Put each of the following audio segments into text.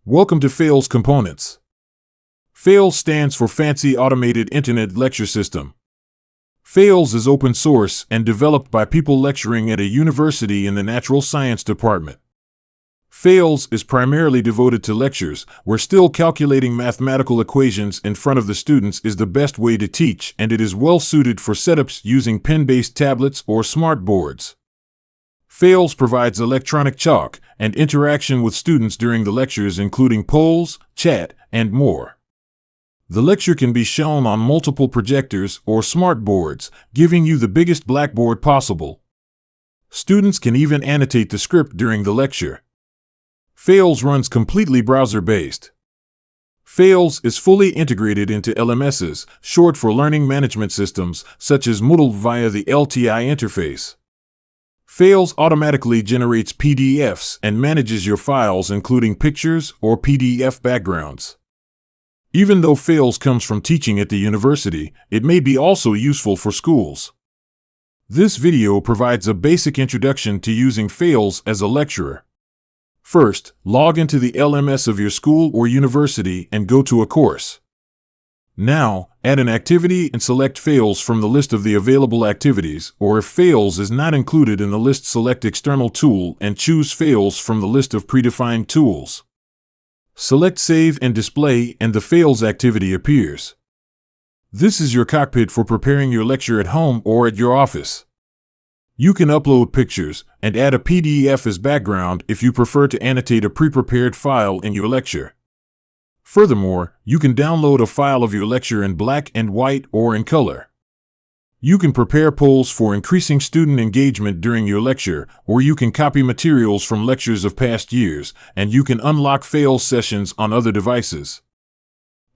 Welcome to FAILS Components. FAILS stands for Fancy Automated Internet Lecture System. FAILS is open source and developed by people lecturing at a university in the Natural Science Department. FAILS is primarily devoted to lectures, where still calculating mathematical equations in front of the students is the best way to teach, and it is well suited for setups using pen-based tablets or smart boards. FAILS provides electronic chalk and interaction with students during the lectures, including polls, chat, and more. The lecture can be shown on multiple projectors or smart boards, giving you the biggest blackboard possible. Students can even annotate the script during the lecture. FAILS runs completely browser-based. FAILS is fully integrated into LMSs, short for Learning Management Systems, such as Moodle via the LTI interface. FAILS automatically generates PDFs and manages your files, including pictures or PDF backgrounds. Even though FAILS comes from teaching at the university, it may be also useful for schools. This video provides a basic introduction to using FAILS as a lecturer. First, log into the LMS of your school or university and go to a course. Now, add an activity and select FAILS from the list of the available activities, or if FAILS is not included in the list, select External Tool and choose FAILS from the list of predefined tools. Select Save and Display and the FAILS activity appears. This is your cockpit for preparing your lecture at home or at your office. You can upload pictures and add a PDF as background if you prefer to annotate a pre-prepared file in your lecture. Furthermore, you can download a file of your lecture in black and white or in color. You can prepare polls for increasing student engagement during your lecture, or you can copy materials from lectures of past years, and you can unlock FAILS sessions on other devices.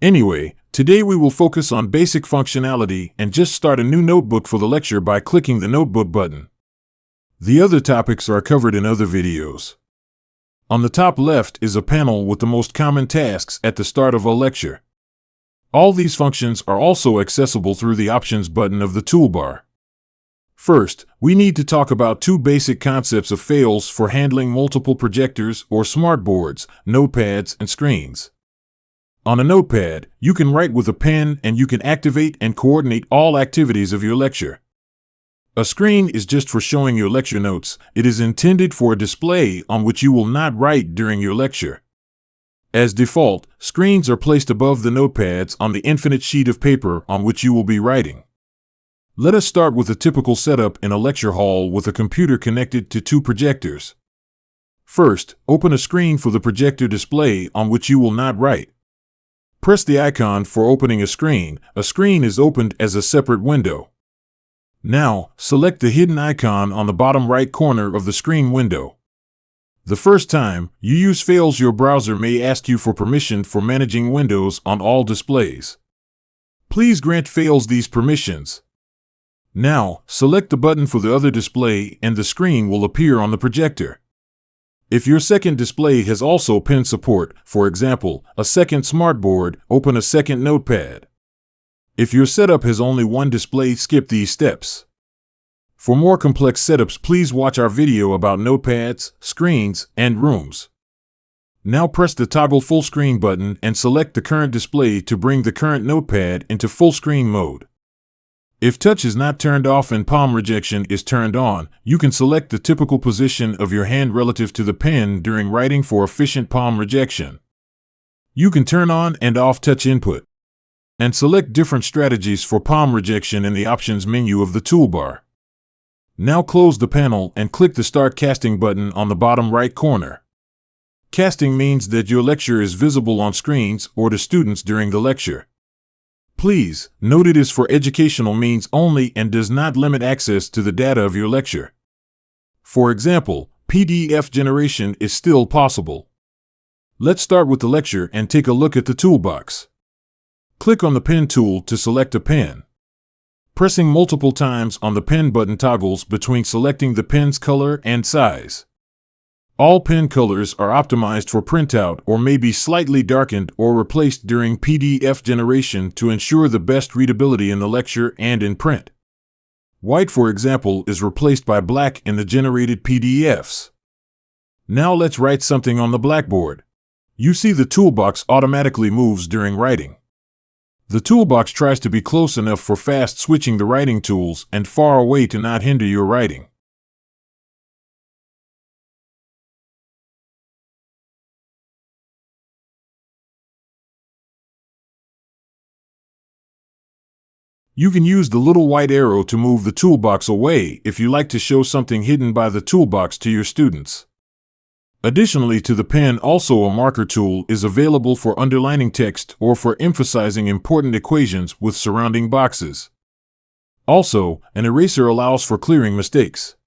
Anyway, today we will focus on basic functionality and just start a new notebook for the lecture by clicking the Notebook button. The other topics are covered in other videos. On the top left is a panel with the most common tasks at the start of a lecture. All these functions are also accessible through the Options button of the toolbar. First, we need to talk about two basic concepts of FAILS for handling multiple projectors or smart boards, notepads, and screens. On a notepad, you can write with a pen and you can activate and coordinate all activities of your lecture. A screen is just for showing your lecture notes. It is intended for a display on which you will not write during your lecture. As default, screens are placed above the notepads on the infinite sheet of paper on which you will be writing. Let us start with a typical setup in a lecture hall with a computer connected to two projectors. First, open a screen for the projector display on which you will not write. Press the icon for opening a screen. A screen is opened as a separate window. Now, select the hidden icon on the bottom right corner of the screen window. The first time you use FAILS, your browser may ask you for permission for managing windows on all displays. Please grant FAILS these permissions. Now, select the button for the other display and the screen will appear on the projector. If your second display has also pen support, for example, a second smartboard, open a second notepad. If your setup has only one display, skip these steps. For more complex setups, please watch our video about notepads, screens, and rooms. Now press the Toggle Full Screen button and select the current display to bring the current notepad into full screen mode. If touch is not turned off and palm rejection is turned on, you can select the typical position of your hand relative to the pen during writing for efficient palm rejection. You can turn on and off touch input and select different strategies for palm rejection in the Options menu of the toolbar. Now close the panel and click the Start Casting button on the bottom right corner. Casting means that your lecture is visible on screens or to students during the lecture. Please note it is for educational means only and does not limit access to the data of your lecture. For example, PDF generation is still possible. Let's start with the lecture and take a look at the toolbox. Click on the Pen tool to select a pen. Pressing multiple times on the pen button toggles between selecting the pen's color and size. All pen colors are optimized for printout or may be slightly darkened or replaced during PDF generation to ensure the best readability in the lecture and in print. White, for example, is replaced by black in the generated PDFs. Now let's write something on the blackboard. You see the toolbox automatically moves during writing. The toolbox tries to be close enough for fast switching the writing tools and far away to not hinder your writing. You can use the little white arrow to move the toolbox away if you like to show something hidden by the toolbox to your students. Additionally to the pen, also a marker tool is available for underlining text or for emphasizing important equations with surrounding boxes. Also, an eraser allows for clearing mistakes.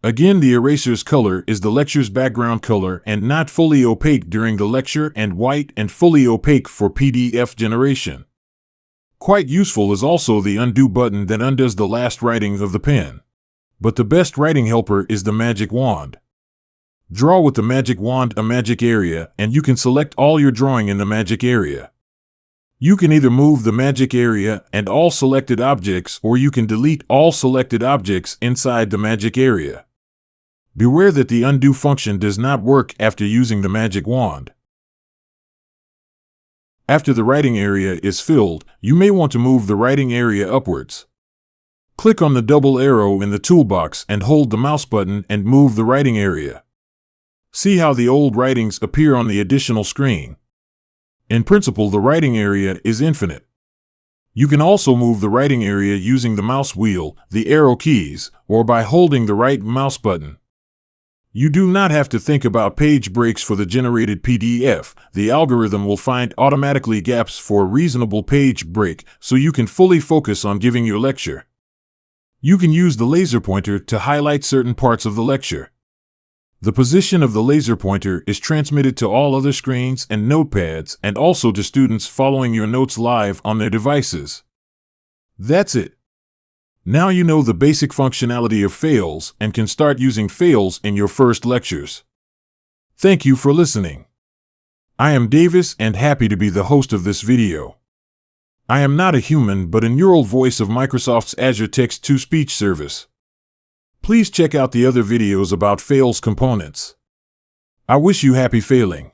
Again, the eraser's color is the lecture's background color and not fully opaque during the lecture, and white and fully opaque for PDF generation. Quite useful is also the undo button that undoes the last writing of the pen. But the best writing helper is the magic wand. Draw with the magic wand a magic area, and you can select all your drawing in the magic area. You can either move the magic area and all selected objects, or you can delete all selected objects inside the magic area. Beware that the undo function does not work after using the magic wand. After the writing area is filled, you may want to move the writing area upwards. Click on the double arrow in the toolbox and hold the mouse button and move the writing area. See how the old writings appear on the additional screen. In principle, the writing area is infinite. You can also move the writing area using the mouse wheel, the arrow keys, or by holding the right mouse button. You do not have to think about page breaks for the generated PDF. The algorithm will find automatically gaps for a reasonable page break, so you can fully focus on giving your lecture. You can use the laser pointer to highlight certain parts of the lecture. The position of the laser pointer is transmitted to all other screens and notepads, and also to students following your notes live on their devices. That's it. Now you know the basic functionality of fails and can start using fails in your first lectures. Thank you for listening. I am Davis and happy to be the host of this video. I am not a human but a neural voice of Microsoft's Azure Text-to-Speech service. Please check out the other videos about fails components. I wish you happy failing.